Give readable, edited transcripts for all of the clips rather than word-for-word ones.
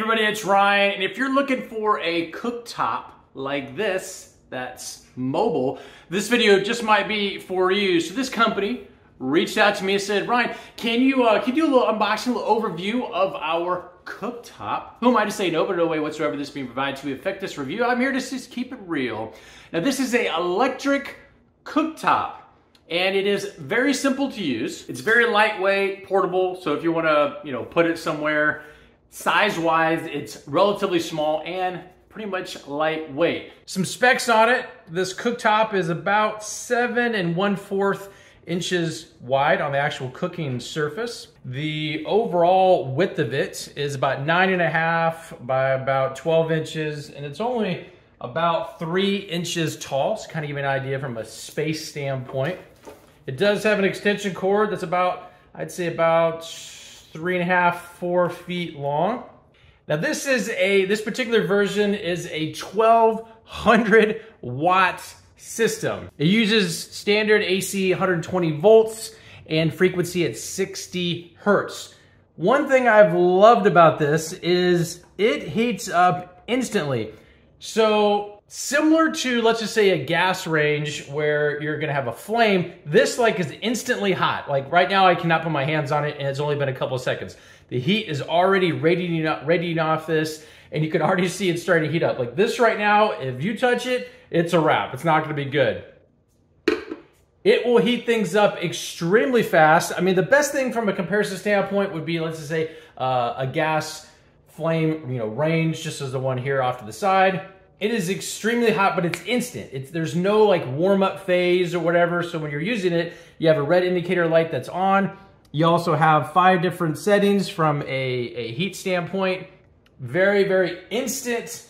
everybody, it's Ryan, and if you're looking for a cooktop like this that's mobile, this video just might be for you. So this company reached out to me and said, Ryan, can you do a little unboxing, a little overview of our cooktop? Who am I to say no, but no way whatsoever this being provided to effect this review. I'm here to just keep it real. Now this is a electric cooktop. And it is very simple to use. It's very lightweight, portable. So if you want to, put it somewhere, size-wise, it's relatively small and pretty much lightweight. Some specs on it. This cooktop is about 7 1/4 inches wide on the actual cooking surface. The overall width of it is about 9.5 by about 12 inches, and it's only about 3 inches tall. So kind of give you an idea from a space standpoint. It does have an extension cord that's about, I'd say about 3.5, 4 feet long. Now this particular version is a 1200 watt system. It uses standard AC 120 volts and frequency at 60 hertz. One thing I've loved about this is it heats up instantly. So similar to, let's just say, a gas range where you're gonna have a flame, this is instantly hot. Like right now I cannot put my hands on it and it's only been a couple of seconds. The heat is already radiating off this, and you can already see it starting to heat up. Like this right now, if you touch it, it's a wrap. It's not gonna be good. It will heat things up extremely fast. I mean, the best thing from a comparison standpoint would be, let's just say, a gas flame range, just as the one here off to the side. It is extremely hot, but it's instant. There's no warm-up phase or whatever, so when you're using it, you have a red indicator light that's on. You also have 5 different settings from a heat standpoint. Very, very instant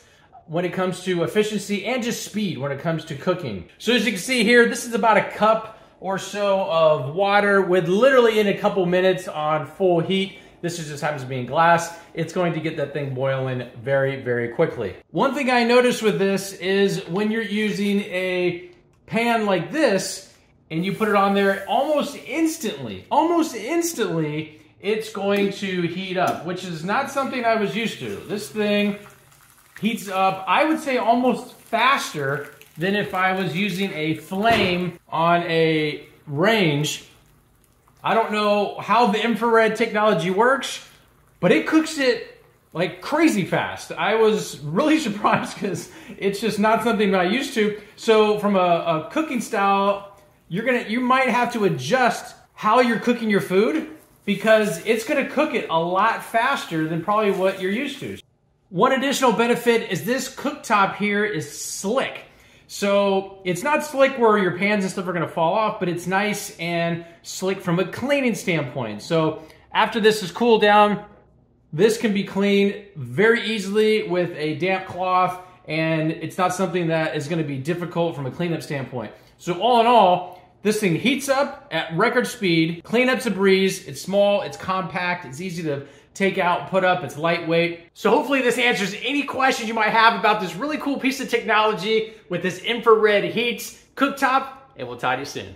when it comes to efficiency and just speed when it comes to cooking. So as you can see here, this is about a cup or so of water with literally in a couple minutes on full heat. This just happens to be in glass. It's going to get that thing boiling very, very quickly. One thing I noticed with this is when you're using a pan like this and you put it on there, almost instantly, it's going to heat up, which is not something I was used to. This thing heats up, I would say, almost faster than if I was using a flame on a range. I don't know how the infrared technology works, but it cooks it like crazy fast. I was really surprised because it's just not something that I'm used to. So from a cooking style, you might have to adjust how you're cooking your food because it's gonna cook it a lot faster than probably what you're used to. One additional benefit is this cooktop here is slick. So it's not slick where your pans and stuff are gonna fall off, but it's nice and slick from a cleaning standpoint. So after this is cooled down, this can be cleaned very easily with a damp cloth, and it's not something that is gonna be difficult from a cleanup standpoint. So all in all, this thing heats up at record speed, cleanup's a breeze, it's small, it's compact, it's easy to take out, put up, it's lightweight. So hopefully this answers any questions you might have about this really cool piece of technology with this infrared heat cooktop, and we'll talk to you soon.